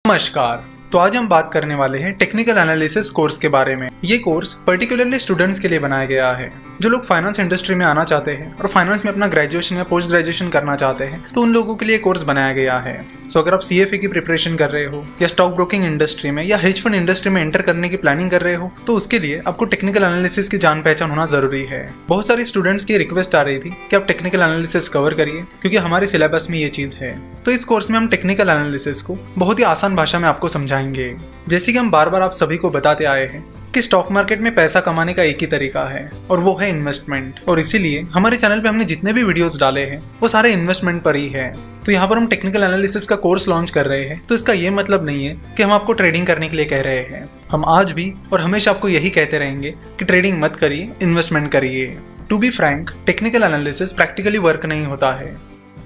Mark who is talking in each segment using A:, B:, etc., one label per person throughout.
A: नमस्कार। तो आज हम बात करने वाले हैं टेक्निकल एनालिसिस कोर्स के बारे में। ये कोर्स पर्टिकुलरली स्टूडेंट्स के लिए बनाया गया है जो लोग फाइनेंस इंडस्ट्री में आना चाहते हैं और फाइनेंस में अपना ग्रेजुएशन या पोस्ट ग्रेजुएशन करना चाहते हैं, तो उन लोगों के लिए कोर्स बनाया गया है। सो अगर आप CFA की प्रिपरेशन कर रहे हो या स्टॉक ब्रोकिंग इंडस्ट्री में या हेज फंड इंडस्ट्री में एंटर करने की प्लानिंग कर रहे हो, तो उसके लिए आपको टेक्निकल एनालिसिस की जान पहचान होना जरूरी है। बहुत सारे स्टूडेंट्स की रिक्वेस्ट आ रही थी कि आप टेक्निकल एनालिसिस कवर करिए क्योंकि हमारे सिलेबस में ये चीज है। तो इस कोर्स में हम टेक्निकल एनालिसिस को बहुत ही आसान भाषा में आपको समझाएंगे। जैसे कि हम बार बार आप सभी को बताते आए हैं कि स्टॉक मार्केट में पैसा कमाने का एक ही तरीका है और वो है इन्वेस्टमेंट। और इसीलिए हमारे चैनल पे हमने जितने भी वीडियोस डाले हैं वो सारे इन्वेस्टमेंट पर ही है। तो यहाँ पर हम टेक्निकल एनालिसिस का कोर्स लॉन्च कर रहे हैं, तो इसका ये मतलब नहीं है कि हम आपको ट्रेडिंग करने के लिए कह रहे हैं। हम आज भी और हमेशा आपको यही कहते रहेंगे कि ट्रेडिंग मत करिए, इन्वेस्टमेंट करिए। To be frank, technical analysis practically work नहीं होता है।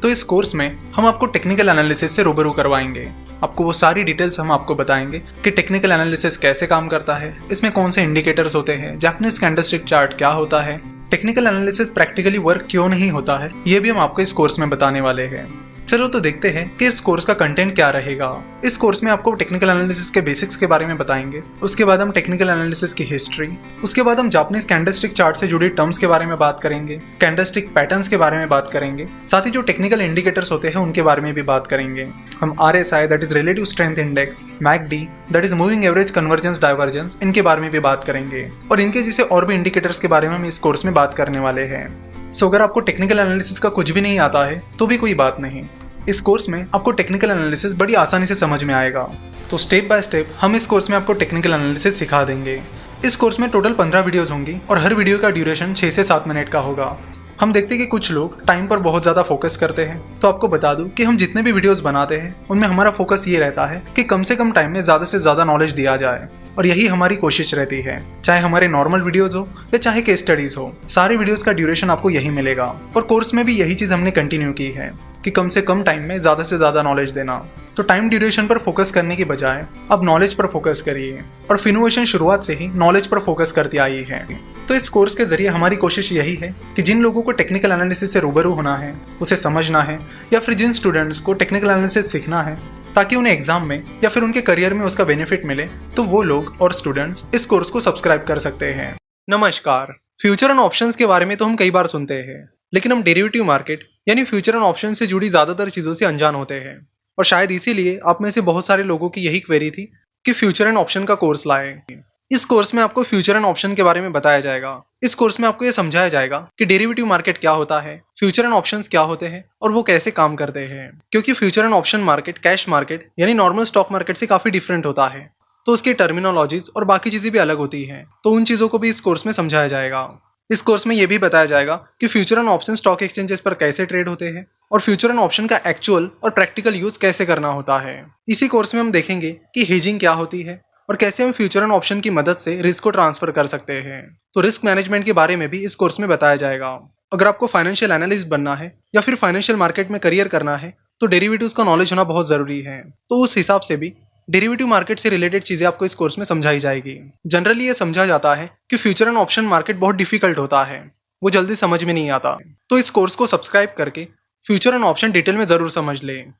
A: तो इस कोर्स में हम आपको टेक्निकल एनालिसिस से रूबरू करवाएंगे। आपको वो सारी डिटेल्स हम आपको बताएंगे कि टेक्निकल एनालिसिस कैसे काम करता है, इसमें कौन से इंडिकेटर्स होते हैं, जापानीज कैंडलस्टिक चार्ट क्या होता है, टेक्निकल एनालिसिस प्रैक्टिकली वर्क क्यों नहीं होता है, ये भी हम आपको इस कोर्स में बताने वाले हैं। चलो तो देखते हैं कि इस कोर्स का कंटेंट क्या रहेगा। इस कोर्स में आपको टेक्निकल एनालिसिस के बेसिक्स के बारे में बताएंगे, उसके बाद हम टेक्निकल एनालिसिस की हिस्ट्री, उसके बाद हम जापानीज कैंडलस्टिक चार्ट से जुड़ी टर्म्स के बारे में बात करेंगे, कैंडलस्टिक पैटर्न्स के बारे में बात करेंगे, साथ ही जो टेक्निकल इंडिकेटर्स होते हैं उनके बारे में भी बात करेंगे। हम RSI that is relative strength index, MACD that is moving average convergence divergence, इनके बारे में भी बात करेंगे और इनके जैसे और भी इंडिकेटर्स के बारे में हम इस कोर्स में बात करने वाले हैं। सो अगर आपको टेक्निकल एनालिसिस का कुछ भी नहीं आता है तो भी कोई बात नहीं, इस कोर्स में आपको टेक्निकल एनालिसिस बड़ी आसानी से समझ में आएगा। तो स्टेप बाय स्टेप हम इस कोर्स में आपको टेक्निकल एनालिसिस सिखा देंगे। इस कोर्स में टोटल 15 वीडियोस होंगी और हर वीडियो का ड्यूरेशन 6 से 7 मिनट का होगा। हम देखते हैं कि कुछ लोग टाइम पर बहुत ज़्यादा फोकस करते हैं, तो आपको बता दूं कि हम जितने भी वीडियोस बनाते हैं उनमें हमारा फोकस ये रहता है कि कम से कम टाइम में ज़्यादा से ज़्यादा नॉलेज दिया जाए, और यही हमारी कोशिश रहती है। चाहे हमारे नॉर्मल वीडियोस हो या चाहे केस स्टडीज हो, सारे वीडियोस का ड्यूरेशन आपको यही मिलेगा। और कोर्स में भी यही चीज़ हमने कंटिन्यू की है कि कम से कम टाइम में ज़्यादा से ज़्यादा नॉलेज देना। तो टाइम ड्यूरेशन पर फोकस करने की बजाय अब नॉलेज पर फोकस करिए, और फिनोवेशन शुरुआत से ही नॉलेज पर फोकस करती आई है। तो इस कोर्स के जरिए हमारी कोशिश यही है कि जिन लोगों को टेक्निकल एनालिसिस से रूबरू होना है, उसे समझना है, या फिर जिन स्टूडेंट्स को टेक्निकल एनालिसिस सीखना है ताकि उन्हें एग्जाम में या फिर उनके करियर में उसका बेनिफिट मिले, तो वो लोग और स्टूडेंट्स इस कोर्स को सब्सक्राइब कर सकते हैं। नमस्कार। फ्यूचर एंड ऑप्शंस के बारे में तो हम कई बार सुनते हैं, लेकिन हम डेरिवेटिव मार्केट यानी फ्यूचर एंड ऑप्शन से जुड़ी ज्यादातर चीजों से अनजान होते हैं, और शायद इसीलिए आप में से बहुत सारे लोगों की यही क्वेरी थी कि फ्यूचर एंड ऑप्शन का कोर्स लाएं। इस कोर्स में आपको फ्यूचर एंड ऑप्शन के बारे में बताया जाएगा। इस कोर्स में आपको ये समझाया जाएगा कि डेरिवेटिव मार्केट क्या होता है, फ्यूचर एंड ऑप्शंस क्या होते हैं और वो कैसे काम करते हैं। क्योंकि future and option market cash market यानी नॉर्मल स्टॉक मार्केट से काफी डिफरेंट होता है, तो उसकी टर्मिनोलॉजीज और बाकी चीजें भी अलग होती हैं। तो उन चीजों को भी इस कोर्स में समझाया जाएगा। इस कोर्स में ये भी बताया जाएगा कि future and option stock exchanges पर कैसे ट्रेड होते हैं और फ्यूचर एंड ऑप्शन का एक्चुअल और प्रैक्टिकल यूज कैसे करना होता है। इसी कोर्स में हम देखेंगे कि हेजिंग क्या होती है और कैसे हम फ्यूचर एंड ऑप्शन की मदद से रिस्क को ट्रांसफर कर सकते हैं। तो रिस्क मैनेजमेंट के बारे में भी इस कोर्स में बताया जाएगा। अगर आपको फाइनेंशियल एनालिस्ट बनना है या फिर फाइनेंशियल मार्केट में करियर करना है, तो डेरिवेटिव्स का नॉलेज होना बहुत जरूरी है। तो उस हिसाब से भी डेरिवेटिव मार्केट से रिलेटेड चीजें आपको इस कोर्स में समझाई जाएगी। जनरली ये समझा जाता है कि फ्यूचर एंड ऑप्शन मार्केट बहुत डिफिकल्ट होता है, वो जल्दी समझ में नहीं आता। तो इस कोर्स को सब्सक्राइब करके फ्यूचर एंड ऑप्शन डिटेल में जरूर समझ लें।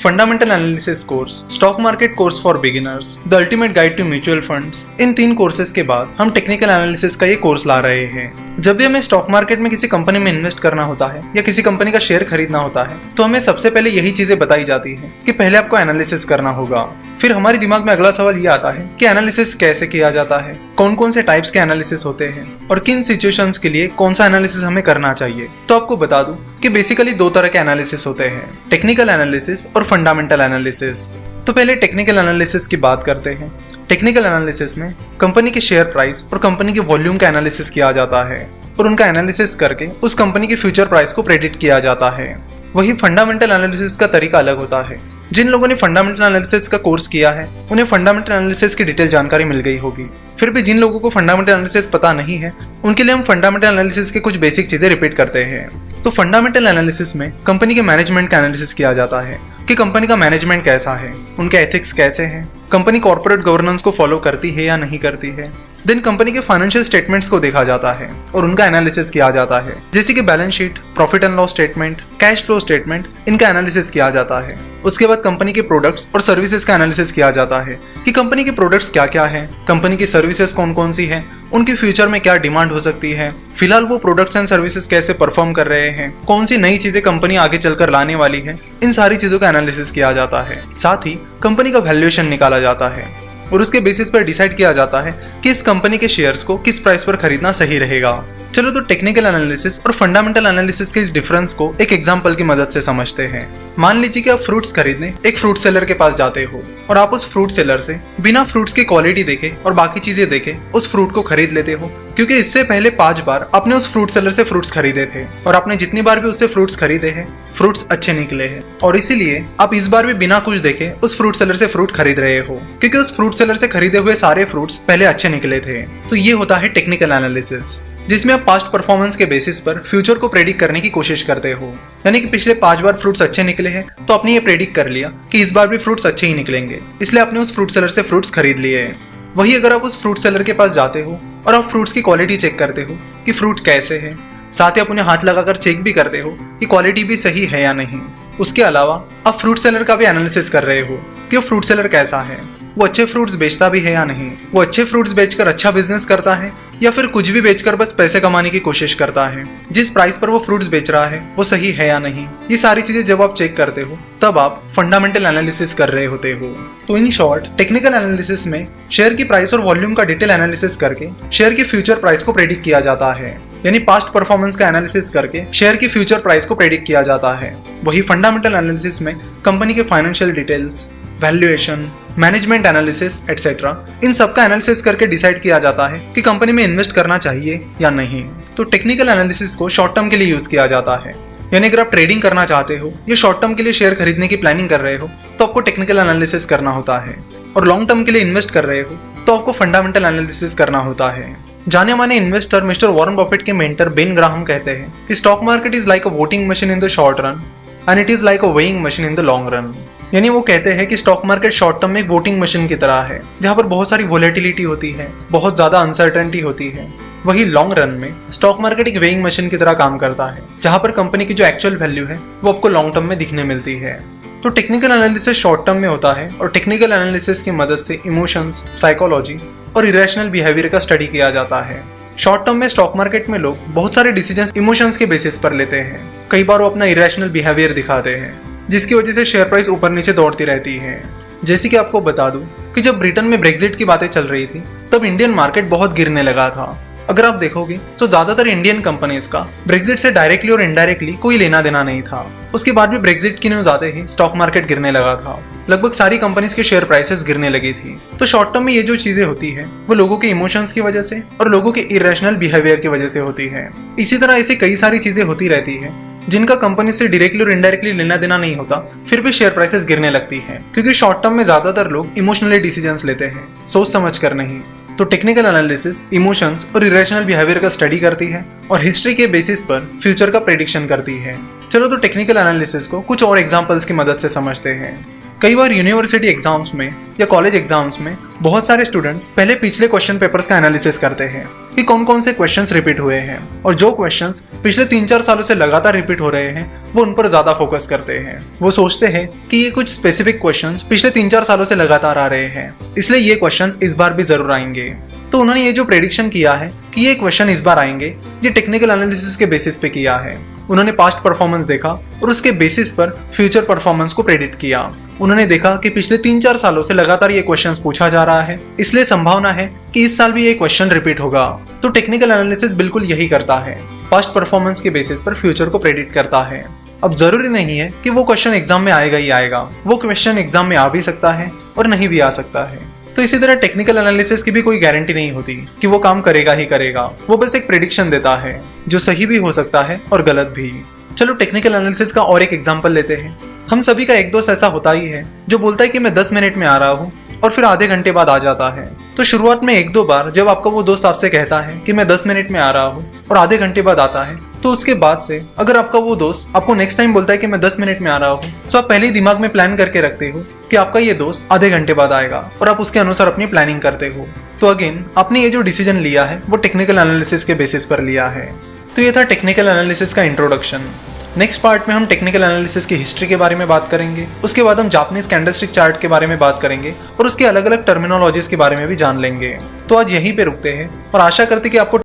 A: Fundamental analysis course, stock market course for beginners, the ultimate guide to mutual funds. इन 3 कोर्सेज के बाद हम टेक्निकल एनालिसिस का ये कोर्स ला रहे हैं। जब भी हमें स्टॉक मार्केट में किसी कंपनी में इन्वेस्ट करना होता है या किसी कंपनी का शेयर खरीदना होता है, तो हमें सबसे पहले यही चीजें बताई जाती है कि पहले आपको एनालिसिस करना होगा। फिर हमारे दिमाग में अगला सवाल ये आता है कि एनालिसिस कैसे किया जाता है, कौन कौन से टाइप्स के एनालिसिस होते हैं और किन सिचुएशंस के लिए कौन सा एनालिसिस हमें करना चाहिए। तो आपको बता दूं कि बेसिकली 2 तरह के एनालिसिस होते हैं, टेक्निकल एनालिसिस और फंडामेंटल एनालिसिस। तो पहले टेक्निकल एनालिसिस की बात करते हैं। टेक्निकल एनालिसिस में कंपनी के शेयर प्राइस और कंपनी के वॉल्यूम का एनालिसिस किया जाता है और उनका एनालिसिस करके उस कंपनी के फ्यूचर प्राइस को प्रेडिक्ट किया जाता है। वही फंडामेंटल एनालिसिस का तरीका अलग होता है। जिन लोगों ने फंडामेंटल एनालिसिस का कोर्स किया है उन्हें फंडामेंटल एनालिसिस की डिटेल जानकारी मिल गई होगी। फिर भी जिन लोगों को फंडामेंटल एनालिसिस पता नहीं है, उनके लिए हम फंडामेंटल एनालिसिस के कुछ बेसिक चीजें रिपीट करते हैं। तो फंडामेंटल एनालिसिस में कंपनी के मैनेजमेंट का एनालिसिस किया जाता है कि कंपनी का मैनेजमेंट कैसा है, उनके एथिक्स कैसे हैं, कंपनी कॉर्पोरेट गवर्नेंस को फॉलो करती है या नहीं करती है। देन कंपनी के फाइनेंशियल स्टेटमेंट्स को देखा जाता है और उनका एनालिसिस किया जाता है, जैसे कि balance sheet, profit and loss statement, cash flow statement, इनका एनालिसिस किया जाता है। उसके बाद कंपनी के प्रोडक्ट्स और सर्विसेज का एनालिसिस किया जाता है कि कंपनी के प्रोडक्ट्स क्या क्या है, कंपनी की सर्विसेज कौन कौन सी है, उनकी फ्यूचर में क्या डिमांड हो सकती है, फिलहाल वो प्रोडक्ट्स एंड सर्विसेज कैसे परफॉर्म कर रहे हैं, कौन सी नई चीजें कंपनी आगे चलकर लाने वाली है। इन सारी चीजों का एनालिसिस किया जाता है। साथ ही कंपनी का वैल्यूएशन निकाला जाता है और उसके बेसिस पर डिसाइड किया जाता है कि इस कंपनी के शेयर्स को किस प्राइस पर खरीदना सही रहेगा। चलो तो टेक्निकल एनालिसिस और फंडामेंटल एनालिसिस के इस डिफरेंस को एक एग्जांपल की मदद से समझते हैं। मान लीजिए कि आप फ्रूट्स खरीदने एक फ्रूट सेलर के पास जाते हो और आप उस फ्रूट सेलर से बिना फ्रूट्स की क्वालिटी देखे और बाकी चीजें देखे उस फ्रूट को खरीद लेते हो, क्योंकि इससे पहले 5 बार आपने उस फ्रूट सेलर से फ्रूट्स खरीदे थे और आपने जितनी बार भी उससे फ्रूट्स खरीदे हैं फ्रूट्स अच्छे निकले हैं, और इसीलिए आप इस बार भी बिना कुछ देखे उस फ्रूट सेलर से फ्रूट खरीद रहे हो, क्योंकि उस फ्रूट सेलर से खरीदे हुए सारे फ्रूट्स पहले अच्छे निकले थे। तो ये होता है टेक्निकल एनालिसिस, जिसमें आप पास्ट परफॉर्मेंस के बेसिस पर फ्यूचर को प्रेडिक्ट करने की कोशिश करते हो। यानी कि पिछले 5 बार फ्रूट्स अच्छे निकले हैं तो आपने ये प्रेडिक्ट कर लिया कि इस बार भी फ्रूट्स अच्छे ही निकलेंगे, इसलिए आपने उस फ्रूट सेलर से फ्रूट्स खरीद लिए हैं। वही अगर आप उस फ्रूट सेलर के पास जाते हो और आप फ्रूट्स की क्वालिटी चेक करते हो कि फ्रूट कैसे है, साथ ही आप उन्हें हाथ लगाकर चेक भी करते हो कि क्वालिटी भी सही है या नहीं। उसके अलावा आप फ्रूट सेलर का भी एनालिसिस कर रहे हो कि वो फ्रूट सेलर कैसा है, वो अच्छे फ्रूट्स बेचता भी है या नहीं, वो अच्छे फ्रूट्स बेचकर अच्छा बिजनेस करता है या फिर कुछ भी बेचकर बस पैसे कमाने की कोशिश करता है, जिस प्राइस पर वो फ्रूट्स बेच रहा है वो सही है या नहीं। ये सारी चीजें जब आप चेक करते हो तब आप फंडामेंटल एनालिसिस कर रहे होते हो। तो इन शॉर्ट टेक्निकल एनालिसिस में शेयर की प्राइस और वॉल्यूम का डिटेल एनालिसिस करके शेयर की फ्यूचर प्राइस को प्रेडिक्ट किया जाता है, यानी पास्ट परफॉर्मेंस का एनालिसिस करके शेयर की फ्यूचर प्राइस को प्रेडिक्ट किया जाता है। वही फंडामेंटल एनालिसिस में कंपनी के financial details, valuation, management analysis etcetera, इन सब का एनालिसिस करके डिसाइड किया जाता है कि कंपनी में इन्वेस्ट करना चाहिए या नहीं। तो टेक्निकल एनालिसिस को शॉर्ट टर्म के लिए यूज किया जाता है, यानी अगर आप ट्रेडिंग करना चाहते हो या शॉर्ट टर्म के लिए शेयर खरीदने की प्लानिंग कर रहे हो तो आपको टेक्निकल एनालिसिस करना होता है, और लॉन्ग टर्म के लिए इन्वेस्ट कर रहे हो तो आपको फंडामेंटल एनालिसिस करना होता है। जाने माने इन्वेस्टर मिस्टर वॉरेन बफेट के मेंटर बेन ग्राहम कहते हैं कि stock market is like a voting machine in the short run and it is like a weighing machine in the long run. यानी वो कहते हैं कि स्टॉक मार्केट शॉर्ट टर्म में एक वोटिंग मशीन की तरह है, जहां पर बहुत सारी वोलेटिलिटी होती है, बहुत ज्यादा अनसर्टेनिटी होती है। वही लॉन्ग रन में स्टॉक मार्केट एक वेइंग मशीन की तरह काम करता है, जहां पर कंपनी की जो एक्चुअल वैल्यू है वो आपको लॉन्ग टर्म में दिखने मिलती है। तो टेक्निकल एनालिसिस शॉर्ट टर्म में होता है और टेक्निकल एनालिसिस की मदद से इमोशंस, साइकोलॉजी और इरेशनल बिहेवियर का स्टडी किया जाता है। शॉर्ट टर्म में स्टॉक मार्केट में लोग बहुत सारे डिसीजंस इमोशंस के बेसिस पर लेते हैं। कई बार वो अपना इरेशनल बिहेवियर दिखाते हैं, जिसकी वजह से शेयर प्राइस ऊपर नीचे दौड़ती रहती है। जैसे कि आपको बता दूं कि जब ब्रिटेन में ब्रेक्जिट की बातें चल रही थी तब इंडियन मार्केट बहुत गिरने लगा था। अगर आप देखोगे तो ज्यादातर इंडियन कंपनीज का ब्रेक्जिट से डायरेक्टली और इनडायरेक्टली कोई लेना देना नहीं था। उसके बाद भी ब्रेक्जिट की न्यूज आते ही स्टॉक मार्केट गिरने लगा था, लगभग सारी कंपनीज के शेयर प्राइसेस गिरने लगी थी। तो शॉर्ट टर्म में ये जो चीजें होती है वो लोगों के इमोशंस की वजह से और लोगों के इरेशनल बिहेवियर की वजह से होती है। इसी तरह ऐसी कई सारी चीजें होती रहती है जिनका कंपनी से डायरेक्टली और इनडायरेक्टली लेना देना नहीं होता, फिर भी शेयर प्राइसेस गिरने लगती है, क्योंकि शॉर्ट टर्म में ज्यादातर लोग इमोशनली डिसीजंस लेते हैं, सोच समझ कर नहीं। तो टेक्निकल एनालिसिस इमोशंस और इरेशनल बिहेवियर का स्टडी करती है और हिस्ट्री के बेसिस पर फ्यूचर का प्रेडिक्शन करती है। चलो तो टेक्निकल एनालिसिस को कुछ और एग्जांपल्स की मदद से समझते हैं। कई बार यूनिवर्सिटी एग्जाम्स में या कॉलेज एग्जाम्स में बहुत सारे स्टूडेंट्स पहले पिछले क्वेश्चन पेपर्स का एनालिसिस करते हैं कि कौन कौन से क्वेश्चंस रिपीट हुए हैं, और जो क्वेश्चंस पिछले 3-4 सालों से लगातार रिपीट हो रहे हैं वो उन पर ज्यादा फोकस करते हैं। वो सोचते हैं कि ये कुछ स्पेसिफिक क्वेश्चंस पिछले 3-4 सालों से लगातार आ रहे हैं, इसलिए ये क्वेश्चंस इस बार भी जरूर आएंगे। तो उन्होंने ये जो प्रेडिक्शन किया है कि ये क्वेश्चन इस बार आएंगे, ये टेक्निकल एनालिसिस के बेसिस पे किया है। उन्होंने पास्ट परफॉर्मेंस देखा और उसके बेसिस पर फ्यूचर परफॉर्मेंस को प्रेडिक्ट किया। उन्होंने देखा कि पिछले 3-4 सालों से लगातार ये क्वेश्चंस पूछा जा रहा है, इसलिए संभावना है कि इस साल भी ये क्वेश्चन रिपीट होगा। तो टेक्निकल एनालिसिस बिल्कुल यही करता है, पास्ट परफॉर्मेंस के बेसिस पर फ्यूचर को प्रेडिक्ट करता है। अब जरूरी नहीं है कि वो क्वेश्चन एग्जाम में आएगा ही आएगा, वो क्वेश्चन एग्जाम में आ भी सकता है और नहीं भी आ सकता है। तो इसी तरह टेक्निकल एनालिसिस की भी कोई गारंटी नहीं होती कि वो काम करेगा ही करेगा, वो बस एक प्रेडिक्शन देता है जो सही भी हो सकता है और गलत भी। चलो टेक्निकल एनालिसिस का और एक एग्जांपल लेते हैं। हम सभी का एक दोस्त ऐसा होता ही है जो बोलता है कि मैं 10 मिनट में आ रहा हूँ और फिर आधे घंटे बाद आ जाता है। तो शुरुआत में 1-2 बार जब आपका वो दोस्त आपसे कहता है कि मैं 10 मिनट में आ रहा हूँ और आधे घंटे बाद आता है, तो उसके बाद से अगर आपका वो दोस्त आपको नेक्स्ट टाइम बोलता है कि मैं 10 मिनट में आ रहा हूँ, तो आप पहले ही दिमाग में प्लान करके रखते हो कि आपका ये दोस्त आधे घंटे बाद आएगा और आप उसके अनुसार अपनी प्लानिंग करते हो। तो अगेन आपने ये जो डिसीजन लिया है वो टेक्निकल एनालिसिस के बेसिस पर लिया है। तो ये था टेक्निकल एनालिसिस का इंट्रोडक्शन। नेक्स्ट पार्ट में हम टेक्निकल एनालिसिस की हिस्ट्री के बारे में बात करेंगे। उसके बाद हम जापानीज कैंडलस्टिक चार्ट के बारे में बात करेंगे और उसके अलग अलग टर्मिनोलॉजीज के बारे में भी जान लेंगे। तो आज यहीं पे रुकते हैं और आशा करते कि आपको